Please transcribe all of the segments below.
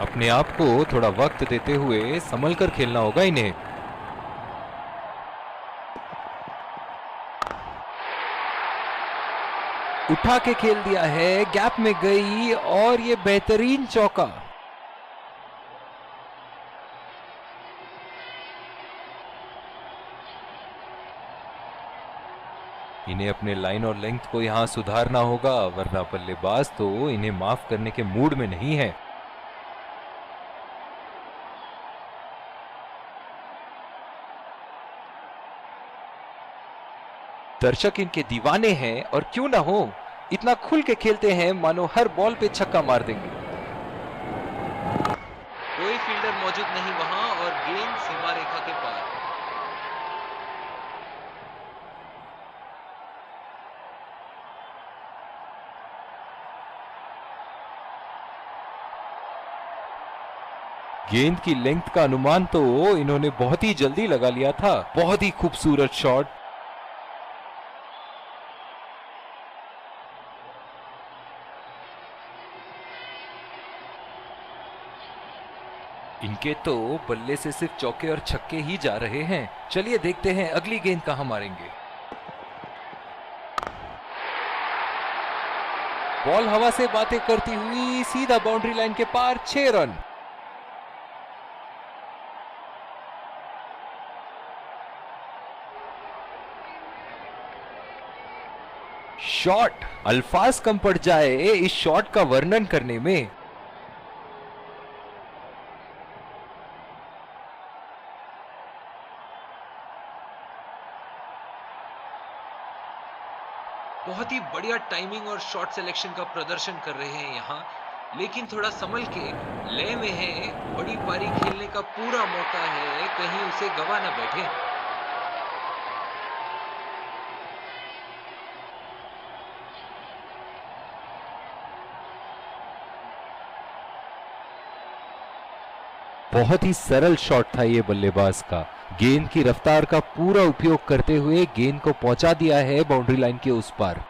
अपने आप को थोड़ा वक्त देते हुए संभल कर खेलना होगा इन्हें। उठा के खेल दिया है, गैप में गई और ये बेहतरीन चौका। इन्हें अपने लाइन और लेंथ को यहां सुधारना होगा, वरना बल्लेबाज तो इन्हें माफ करने के मूड में नहीं है। दर्शक इनके दीवाने हैं और क्यों ना हो, इतना खुल के खेलते हैं मानो हर बॉल पे छक्का मार देंगे। कोई फील्डर मौजूद नहीं वहां और गेंद सीमा रेखा के पार। गेंद की लेंथ का अनुमान तो इन्होंने बहुत ही जल्दी लगा लिया था। बहुत ही खूबसूरत शॉट। इनके तो बल्ले से सिर्फ चौके और छक्के ही जा रहे हैं। चलिए देखते हैं अगली गेंद कहां मारेंगे। बॉल हवा से बातें करती हुई सीधा बाउंड्री लाइन के पार, 6 रन। शॉट, अल्फाज कम पड़ जाए इस शॉट का वर्णन करने में। बहुत ही बढ़िया टाइमिंग और शॉट सिलेक्शन का प्रदर्शन कर रहे हैं यहाँ, लेकिन थोड़ा संभल के लय में है। बड़ी पारी खेलने का पूरा मौका है, कहीं उसे गवा ना बैठे। बहुत ही सरल शॉट था ये बल्लेबाज का। गेंद की रफ्तार का पूरा उपयोग करते हुए गेंद को पहुंचा दिया है बाउंड्री लाइन के उस पार।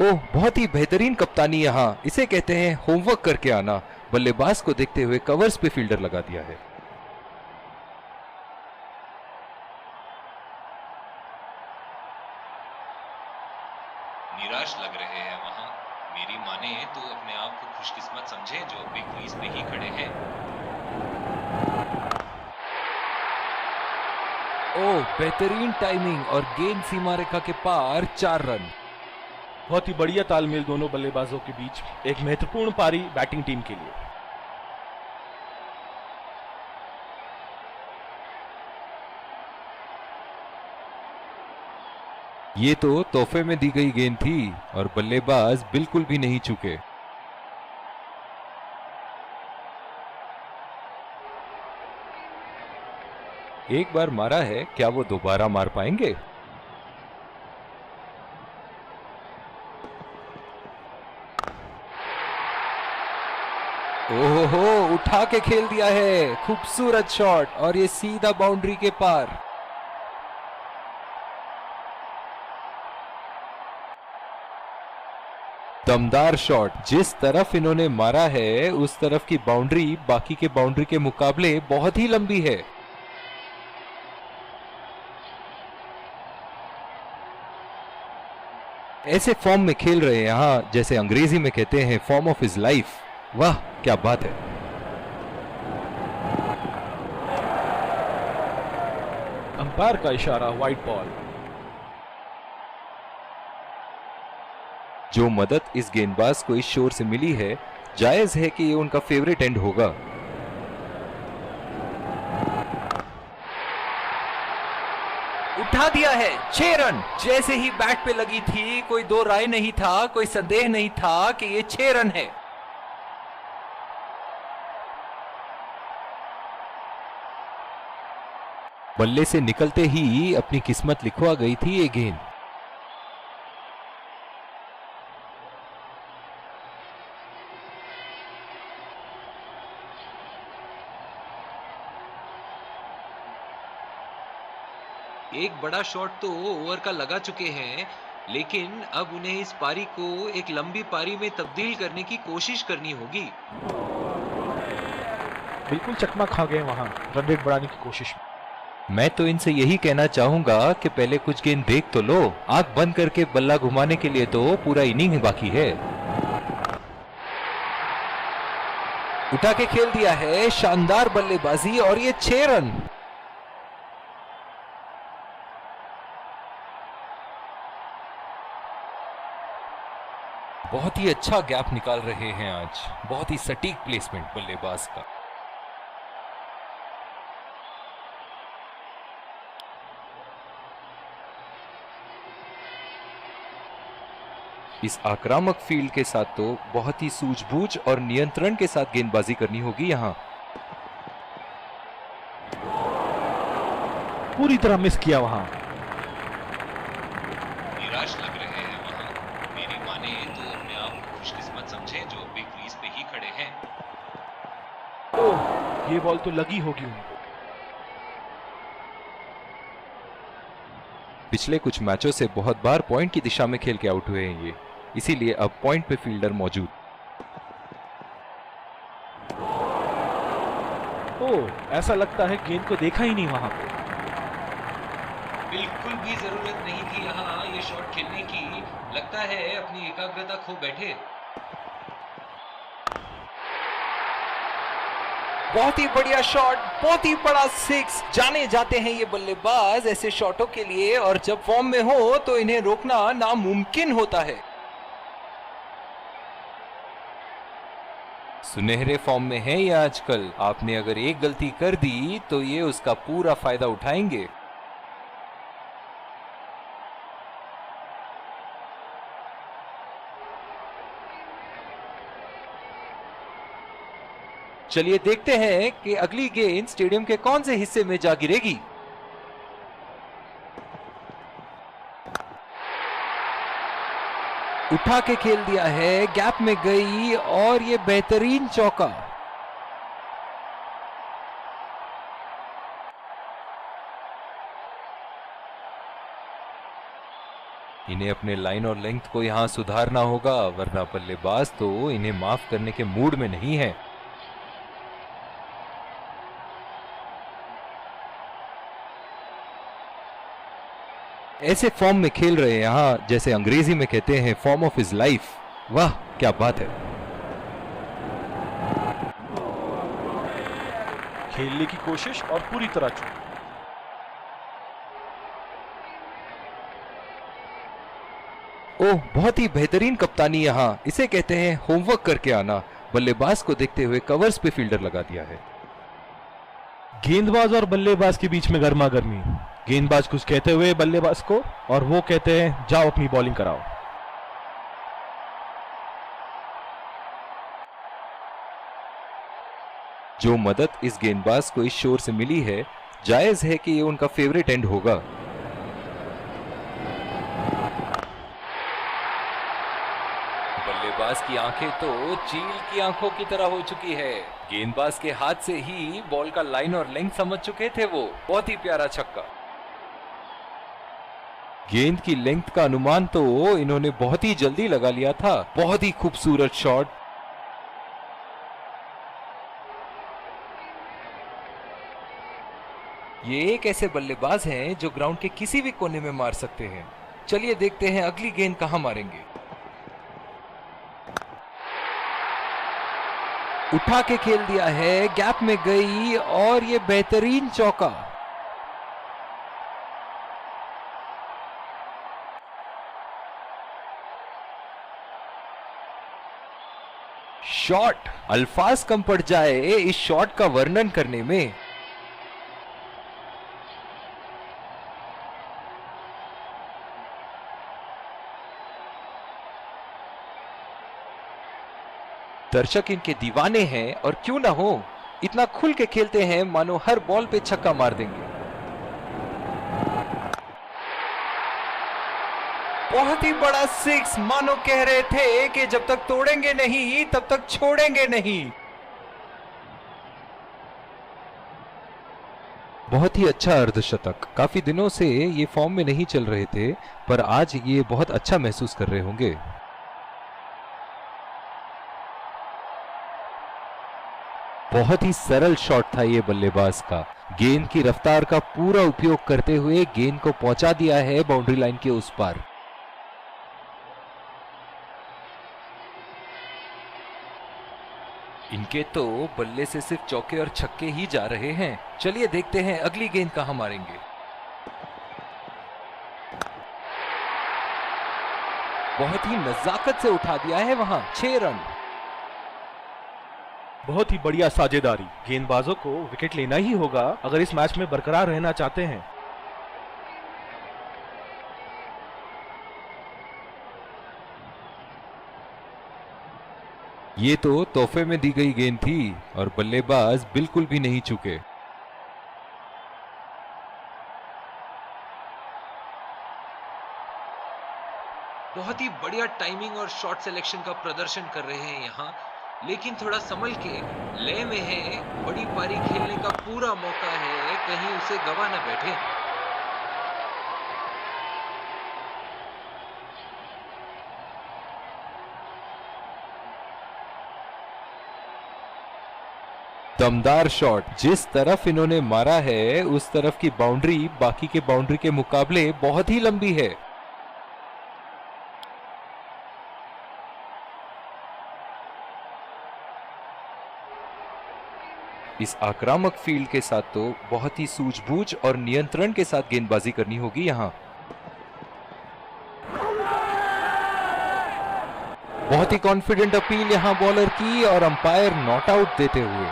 ओह, बहुत ही बेहतरीन कप्तानी यहां। इसे कहते हैं होमवर्क करके आना। बल्लेबाज को देखते हुए कवर्स पे फील्डर लगा दिया है। निराश लग रहे हैं वहां। मेरी माने तो अपने आप को खुशकिस्मत समझे जो अभी क्रीज पे ही खड़े हैं। ओह, बेहतरीन टाइमिंग और गेंद सीमा रेखा के पार, 4 रन। बहुत ही बढ़िया तालमेल दोनों बल्लेबाजों के बीच। एक महत्वपूर्ण पारी बैटिंग टीम के लिए। ये तो तोहफे में दी गई गेंद थी और बल्लेबाज बिल्कुल भी नहीं चूके। एक बार मारा है, क्या वो दोबारा मार पाएंगे? ओहो, उठा के खेल दिया है। खूबसूरत शॉट और ये सीधा बाउंड्री के पार। दमदार शॉट। जिस तरफ इन्होंने मारा है उस तरफ की बाउंड्री बाकी के बाउंड्री के मुकाबले बहुत ही लंबी है। ऐसे फॉर्म में खेल रहे हैं यहां, जैसे अंग्रेजी में कहते हैं फॉर्म ऑफ हिज लाइफ। वाह, क्या बात है। अंपायर का इशारा, व्हाइट बॉल। जो मदद इस गेंदबाज को इस शोर से मिली है, जायज है कि ये उनका फेवरेट एंड होगा। उठा दिया है, 6 रन। जैसे ही बैट पे लगी थी, कोई दो राय नहीं था, कोई संदेह नहीं था कि ये 6 रन है। बल्ले से निकलते ही अपनी किस्मत लिखवा गई थी ये गेंद। एक बड़ा शॉट तो ओवर का लगा चुके हैं, लेकिन अब उन्हें इस पारी को एक लंबी पारी में तब्दील करने की कोशिश करनी होगी। बिल्कुल चकमा खा गए वहां रन रेट बढ़ाने की कोशिश में। मैं तो इनसे यही कहना चाहूंगा कि पहले कुछ गेंद देख तो लो। आंख बंद करके बल्ला घुमाने के लिए तो पूरा इनिंग ही बाकी है। उठा के खेल दिया है, शानदार बल्लेबाजी और ये 6 रन। बहुत ही अच्छा गैप निकाल रहे हैं आज, बहुत ही सटीक प्लेसमेंट बल्लेबाज का। इस आक्रामक फील्ड के साथ तो बहुत ही सूझबूझ और नियंत्रण के साथ गेंदबाजी करनी होगी यहां। पूरी तरह मिस किया वहां। निराश लग रहे हैं वहां। मेरी माने तो अपने आप को खुशकिस्मत समझे जो अभी क्रीज पे ही खड़े हैं। ओह, ये बॉल तो लगी होगी उनको। पिछले कुछ मैचों से बहुत बार पॉइंट की दिशा में खेल के आउट हुए हैं ये, इसीलिए अब पॉइंट पे फील्डर मौजूद। ओह, ऐसा लगता है गेंद को देखा ही नहीं वहां पे। बिल्कुल भी जरूरत नहीं थी यहाँ ये शॉट खेलने की। लगता है अपनी एकाग्रता खो बैठे। बहुत ही बढ़िया शॉट, बहुत ही बड़ा 6। जाने जाते हैं ये बल्लेबाज ऐसे शॉटों के लिए, और जब फॉर्म में हो तो इन्हें रोकना नामुमकिन होता है। सुनहरे फॉर्म में है ये आजकल। आपने अगर एक गलती कर दी तो ये उसका पूरा फायदा उठाएंगे। चलिए देखते हैं कि अगली गेंद स्टेडियम के कौन से हिस्से में जा गिरेगी। उठा के खेल दिया है, गैप में गई और ये बेहतरीन चौका। इन्हें अपने लाइन और लेंथ को यहां सुधारना होगा, वरना बल्लेबाज तो इन्हें माफ करने के मूड में नहीं है। ऐसे फॉर्म में खेल रहे हैं यहां, जैसे अंग्रेजी में कहते हैं फॉर्म ऑफ हिज लाइफ। वाह क्या बात है। खेलने की कोशिश और पूरी तरह चूक। ओह, बहुत ही बेहतरीन कप्तानी यहां। इसे कहते हैं होमवर्क करके आना। बल्लेबाज को देखते हुए कवर्स पे फील्डर लगा दिया है। गेंदबाज और बल्लेबाज के बीच में गर्मा गर्मी। गेंदबाज कुछ कहते हुए बल्लेबाज को, और वो कहते हैं जाओ अपनी बॉलिंग कराओ। जो मदद इस गेंदबाज को इस शोर से मिली है, जायज है कि ये उनका फेवरेट एंड होगा। बल्लेबाज की आंखें तो चील की आंखों की तरह हो चुकी है। गेंदबाज के हाथ से ही बॉल का लाइन और लेंथ समझ चुके थे वो। बहुत ही प्यारा छक्का। गेंद की लेंथ का अनुमान तो इन्होंने बहुत ही जल्दी लगा लिया था। बहुत ही खूबसूरत शॉट। ये एक ऐसे बल्लेबाज हैं जो ग्राउंड के किसी भी कोने में मार सकते हैं। चलिए देखते हैं अगली गेंद कहां मारेंगे। उठा के खेल दिया है, गैप में गई और ये बेहतरीन चौका। शॉट, अल्फाज कम पड़ जाए इस शॉट का वर्णन करने में। दर्शक इनके दीवाने हैं, और क्यों ना हो, इतना खुल के खेलते हैं मानो हर बॉल पे छक्का मार देंगे। बहुत ही बड़ा 6, मानो कह रहे थे कि जब तक तोड़ेंगे नहीं तब तक छोड़ेंगे नहीं। बहुत ही अच्छा अर्धशतक। काफी दिनों से ये फॉर्म में नहीं चल रहे थे, पर आज ये बहुत अच्छा महसूस कर रहे होंगे। बहुत ही सरल शॉट था ये बल्लेबाज का। गेंद की रफ्तार का पूरा उपयोग करते हुए गेंद को पहुंचा दिया है बाउंड्री लाइन के उस पार। इनके तो बल्ले से सिर्फ चौके और छक्के ही जा रहे हैं। चलिए देखते हैं अगली गेंद कहां मारेंगे। बहुत ही नजाकत से उठा दिया है वहां। 6 रन। बहुत ही बढ़िया साझेदारी। गेंदबाजों को विकेट लेना ही होगा अगर इस मैच में बरकरार रहना चाहते हैं। ये तो तोहफे में दी गई गेंद थी और बल्लेबाज बिल्कुल भी नहीं चूके। बहुत ही बढ़िया टाइमिंग और शॉट सिलेक्शन का प्रदर्शन कर रहे हैं यहाँ, लेकिन थोड़ा संभल के लय में है। बड़ी पारी खेलने का पूरा मौका है, कहीं उसे गवा न बैठे। दमदार शॉट। जिस तरफ इन्होंने मारा है उस तरफ की बाउंड्री बाकी के बाउंड्री के मुकाबले बहुत ही लंबी है। इस आक्रामक फील्ड के साथ तो बहुत ही सूझबूझ और नियंत्रण के साथ गेंदबाजी करनी होगी यहां। बहुत ही कॉन्फिडेंट अपील यहां बॉलर की और अंपायर नॉट आउट देते हुए।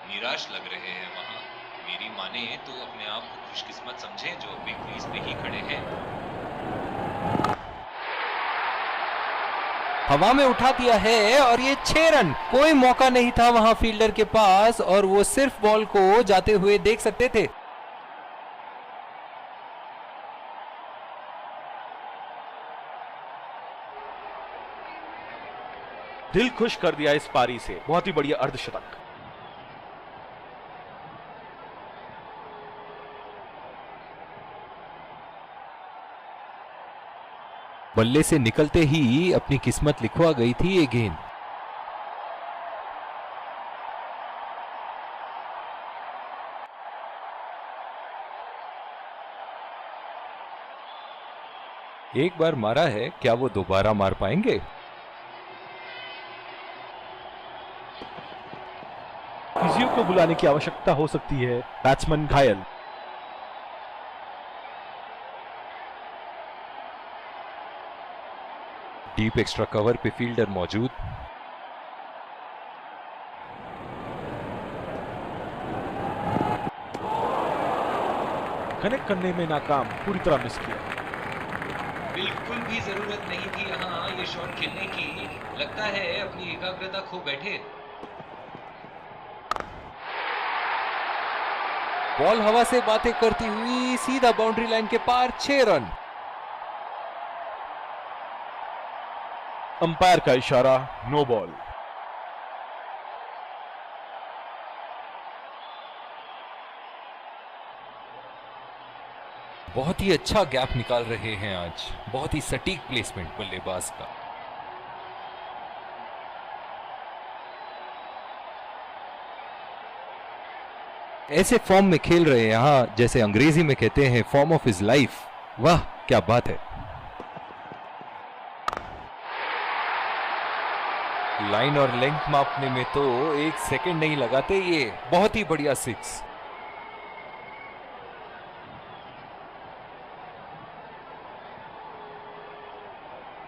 निराश लग रहे हैं वहां। मेरी माने तो अपने आप को खुशकिस्मत समझें जो बिग क्रीज पे ही खड़े हैं। हवा में उठा दिया है और ये 6 रन। कोई मौका नहीं था वहां फील्डर के पास और वो सिर्फ बॉल को जाते हुए देख सकते थे। दिल खुश कर दिया इस पारी से। बहुत ही बढ़िया अर्धशतक। बल्ले से निकलते ही अपनी किस्मत लिखवा गई थी ये गेंद। एक बार मारा है, क्या वो दोबारा मार पाएंगे? फिजियो को बुलाने की आवश्यकता हो सकती है। बैट्समैन घायल। डीप एक्स्ट्रा कवर पे फील्डर मौजूद। कनेक्ट करने में नाकाम, पूरी तरह मिस किया। बिल्कुल भी जरूरत नहीं थी यहाँ ये शॉट खेलने की। लगता है अपनी एकाग्रता खो बैठे। बॉल हवा से बातें करती हुई सीधा बाउंड्री लाइन के पार। 6 रन। अंपायर का इशारा, नो बॉल। बहुत ही अच्छा गैप निकाल रहे हैं आज। बहुत ही सटीक प्लेसमेंट बल्लेबाज का। ऐसे फॉर्म में खेल रहे हैं यहां, जैसे अंग्रेजी में कहते हैं फॉर्म ऑफ हिज लाइफ। वाह क्या बात है। लाइन और लेंथ मापने में तो 1 सेकंड नहीं लगाते ये। बहुत ही बढ़िया 6।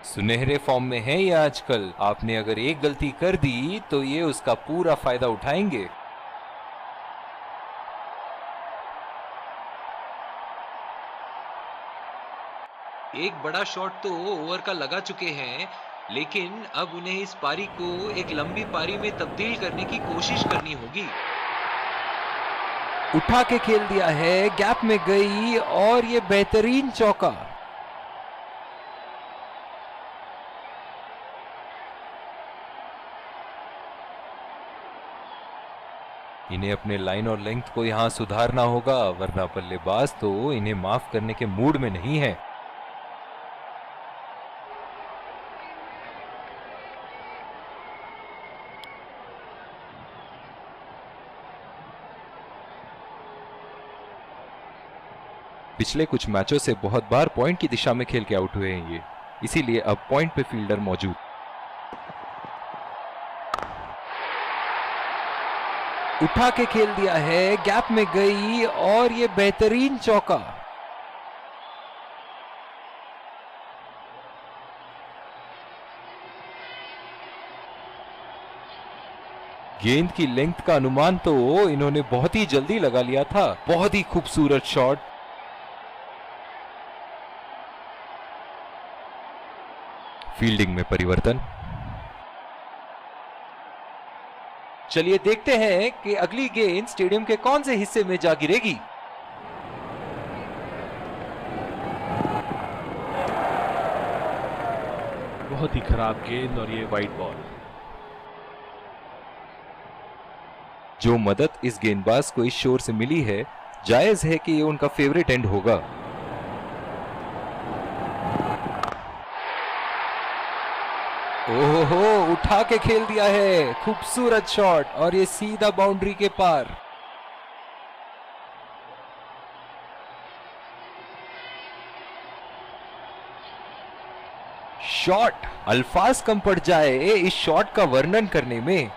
सुनहरे फॉर्म में है ये आजकल। आपने अगर एक गलती कर दी तो ये उसका पूरा फायदा उठाएंगे। एक बड़ा शॉट तो ओवर का लगा चुके हैं, लेकिन अब उन्हें इस पारी को एक लंबी पारी में तब्दील करने की कोशिश करनी होगी। उठा के खेल दिया है, गैप में गई और ये बेहतरीन चौका। इन्हें अपने लाइन और लेंथ को यहां सुधारना होगा, वरना बल्लेबाज तो इन्हें माफ करने के मूड में नहीं है। पिछले कुछ मैचों से बहुत बार पॉइंट की दिशा में खेल के आउट हुए हैं ये, इसीलिए अब पॉइंट पे फील्डर मौजूद। उठा के खेल दिया है, गैप में गई और ये बेहतरीन चौका। गेंद की लेंथ का अनुमान तो इन्होंने बहुत ही जल्दी लगा लिया था। बहुत ही खूबसूरत शॉट। फील्डिंग में परिवर्तन। चलिए देखते हैं कि अगली गेंद स्टेडियम के कौन से हिस्से में जा गिरेगी। बहुत ही खराब गेंद और ये वाइड बॉल। जो मदद इस गेंदबाज को इस शोर से मिली है, जायज है कि ये उनका फेवरेट एंड होगा। ओहो, उठा के खेल दिया है, खूबसूरत शॉट और ये सीधा बाउंड्री के पार। शॉट, अल्फाज कम पड़ जाए इस शॉट का वर्णन करने में।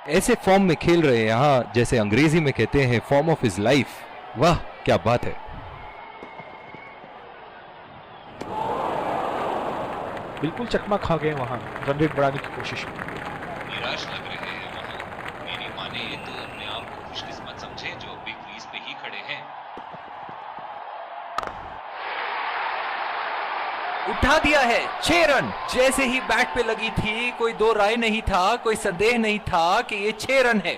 ऐसे फॉर्म में खेल रहे हैं यहां, जैसे अंग्रेजी में कहते हैं फॉर्म ऑफ हिज लाइफ। वाह क्या बात है। बिल्कुल चकमा खा गए वहां, रन रेट बढ़ाने की कोशिश। निराश लग रहे हैं वहां। मेरी माने तो अपने आप को खुशकिस्मत समझे जो बिग क्रीज पे ही खड़े हैं। उठा दिया है, 6 रन। जैसे ही बैट पे लगी थी, कोई दो राय नहीं था, कोई संदेह नहीं था कि ये 6 रन है।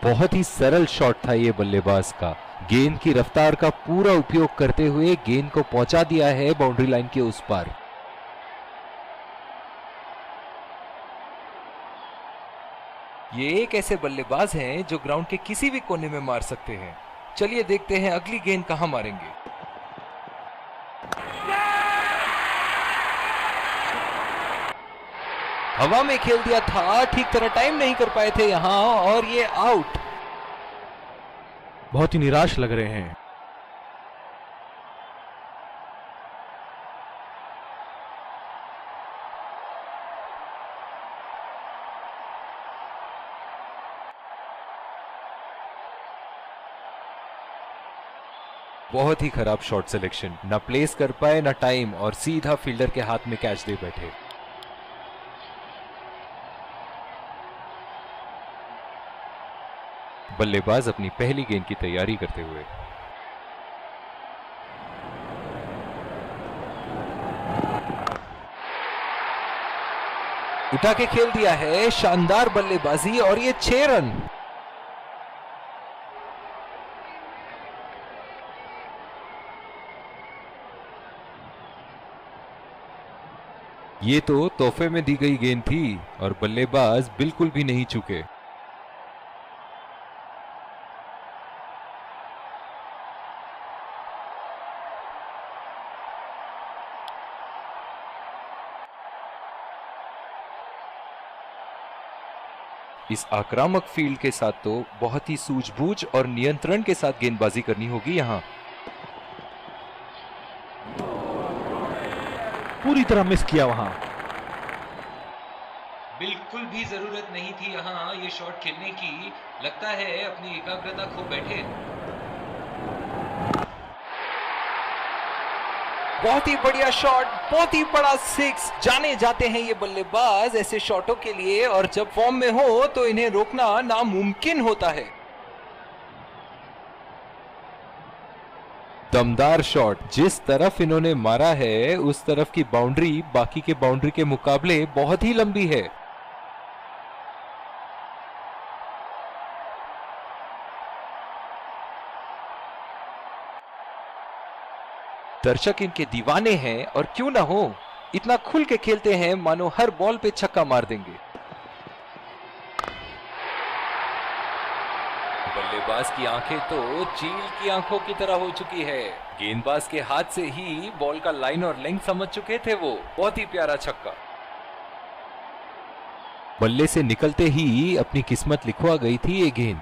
बहुत ही सरल शॉट था ये बल्लेबाज का। गेंद की रफ्तार का पूरा उपयोग करते हुए गेंद को पहुंचा दिया है बाउंड्री लाइन के उस पार। ये एक ऐसे बल्लेबाज हैं जो ग्राउंड के किसी भी कोने में मार सकते हैं। चलिए देखते हैं अगली गेंद कहां मारेंगे। हवा में खेल दिया था, ठीक तरह टाइम नहीं कर पाए थे यहां और ये आउट। बहुत ही निराश लग रहे हैं। बहुत ही खराब शॉट सिलेक्शन, ना प्लेस कर पाए ना टाइम, और सीधा फील्डर के हाथ में कैच दे बैठे। बल्लेबाज अपनी पहली गेंद की तैयारी करते हुए। उठा के खेल दिया है, शानदार बल्लेबाजी और ये 6 रन। ये तो तोहफे में दी गई गेंद थी और बल्लेबाज बिल्कुल भी नहीं चूके। इस आक्रामक फील्ड के साथ तो बहुत ही सूझबूझ और नियंत्रण के साथ गेंदबाजी करनी होगी यहां। पूरी तरह मिस किया वहां। बिल्कुल भी जरूरत नहीं थी यहाँ ये शॉट खेलने की। लगता है अपनी एकाग्रता खो बैठे। बहुत ही बढ़िया शॉट, बहुत ही बड़ा 6। जाने जाते हैं ये बल्लेबाज ऐसे शॉटों के लिए, और जब फॉर्म में हो तो इन्हें रोकना नामुमकिन होता है। दमदार शॉट। जिस तरफ इन्होंने मारा है उस तरफ की बाउंड्री बाकी के बाउंड्री के मुकाबले बहुत ही लंबी है। दर्शक इनके दीवाने हैं और क्यों ना हो, इतना खुल के खेलते हैं मानो हर बॉल पे छक्का मार देंगे। बल्लेबाज की आंखें तो चील की आंखों की तरह हो चुकी है। गेंदबाज के हाथ से ही बॉल का लाइन और लेंथ समझ चुके थे वो। बहुत ही प्यारा छक्का। बल्ले से निकलते ही अपनी किस्मत लिखवा गई थी ये गेंद।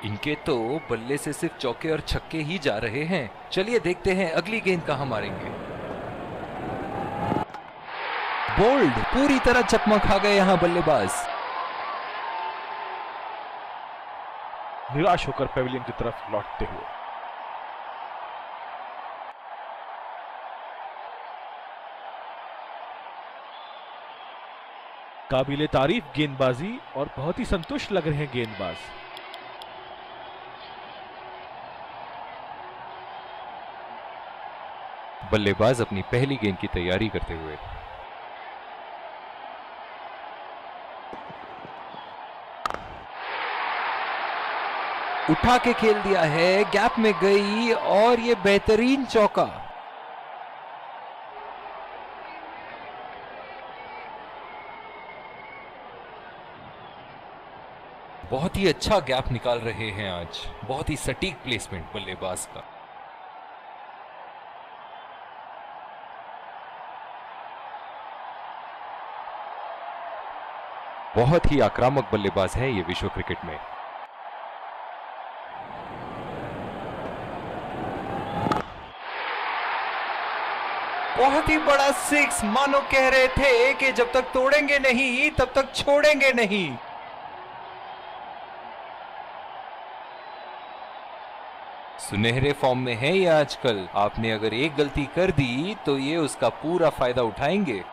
इनके तो बल्ले से सिर्फ चौके और छक्के ही जा रहे हैं। चलिए देखते हैं अगली गेंद कहां मारेंगे। बोल्ड, पूरी तरह चकमा खा गए यहां बल्लेबाज। निराश होकर पेविलियन की तरफ लौटते हुए। काबिले तारीफ गेंदबाजी और बहुत ही संतुष्ट लग रहे हैं गेंदबाज। बल्लेबाज अपनी पहली गेंद की तैयारी करते हुए। उठा के खेल दिया है, गैप में गई और ये बेहतरीन चौका। बहुत ही अच्छा गैप निकाल रहे हैं आज। बहुत ही सटीक प्लेसमेंट बल्लेबाज का। बहुत ही आक्रामक बल्लेबाज है ये विश्व क्रिकेट में। बहुत ही बड़ा सिक्स। मानो कह रहे थे कि जब तक तोड़ेंगे नहीं तब तक छोड़ेंगे नहीं। सुनहरे फॉर्म में है ये आजकल। आपने अगर एक गलती कर दी तो ये उसका पूरा फायदा उठाएंगे।